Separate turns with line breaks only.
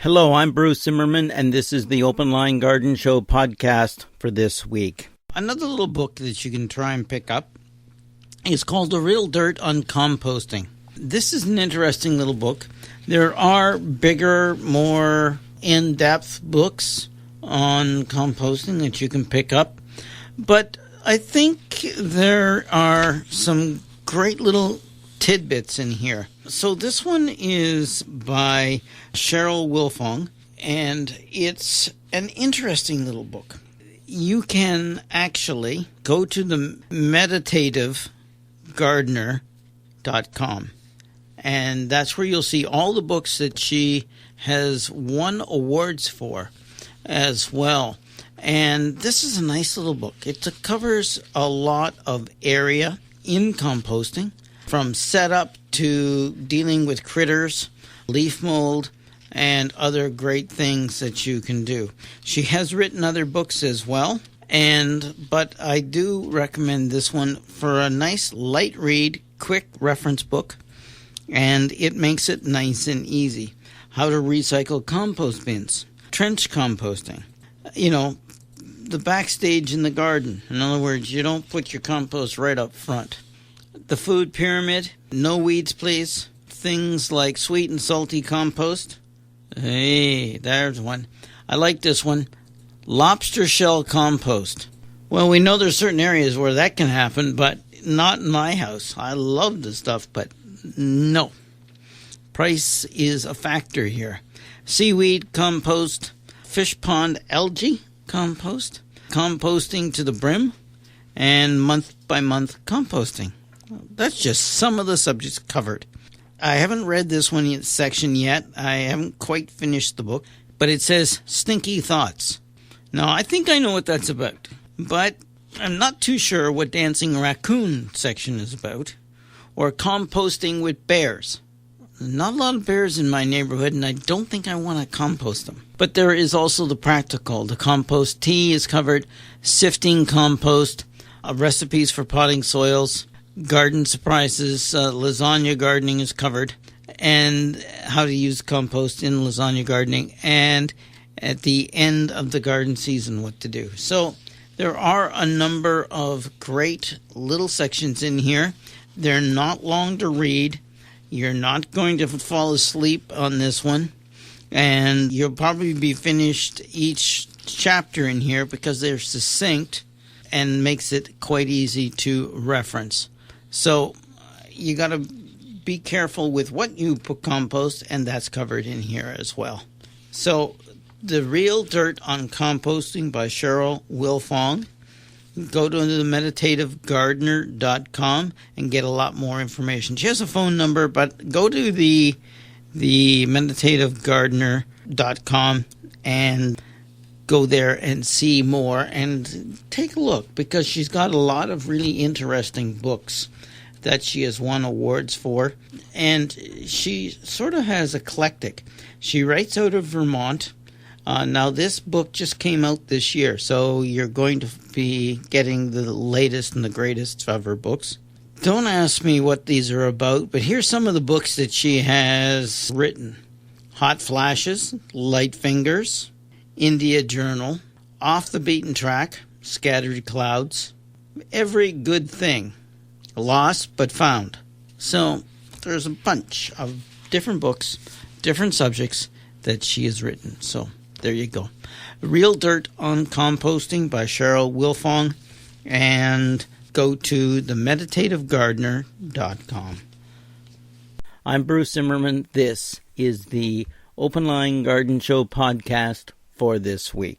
Hello, I'm Bruce Zimmerman, and this is the Open Line Garden Show podcast for this week. Another little book that you can try and pick up is called The Real Dirt on Composting. This is an interesting little book. There are bigger, more in-depth books on composting that you can pick up, but I think there are some great little tidbits in here. So this one is by Cheryl Wilfong, and it's an interesting little book. You can actually go to the meditativegardener.com, and that's where you'll see all the books that she has won awards for as well. And this is a nice little book. It covers a lot of area in composting, from setup to dealing with critters, leaf mold, and other great things that you can do. She has written other books as well, but I do recommend this one for a nice light read, quick reference book, and it makes it nice and easy. How to recycle compost bins, trench composting, the backstage in the garden. In other words, you don't put your compost right up front. The food pyramid, no weeds please. Things like sweet and salty compost. Hey, there's one. I like this one. Lobster shell compost. Well, we know there's certain areas where that can happen, but not in my house. I love the stuff, but no. Price is a factor here. Seaweed compost. Fish pond algae compost. Composting to the brim. And month-by-month composting. That's just some of the subjects covered. I haven't read this section yet. I haven't quite finished the book. But it says stinky thoughts. Now, I think I know what that's about. But I'm not too sure what dancing raccoon section is about. Or composting with bears. Not a lot of bears in my neighborhood, and I don't think I want to compost them. But there is also the practical. The compost tea is covered. Sifting compost. Recipes for potting soils. Garden surprises, lasagna gardening is covered, and how to use compost in lasagna gardening, and at the end of the garden season, what to do. So there are a number of great little sections in here. They're not long to read. You're not going to fall asleep on this one, and you'll probably be finished each chapter in here because they're succinct and makes it quite easy to reference. So you got to be careful with what you put compost, and that's covered in here as well. So The Real Dirt on Composting by Cheryl Wilfong. Go to the meditativegardener.com and get a lot more information. She has a phone number, but go to the meditativegardener.com and go there and see more and take a look, because she's got a lot of really interesting books that she has won awards for, and she sort of has eclectic. She writes out of Vermont. Now this book just came out this year, so you're going to be getting the latest and the greatest of her books. Don't ask me what these are about, but here's some of the books that she has written. Hot Flashes, Light Fingers, India Journal, Off the Beaten Track, Scattered Clouds, Every Good Thing, Lost but Found. So there's a bunch of different books, different subjects that she has written. So there you go. Real Dirt on Composting by Cheryl Wilfong, and go to themeditativegardener.com. I'm Bruce Zimmerman. This is the Open Line Garden Show podcast for this week.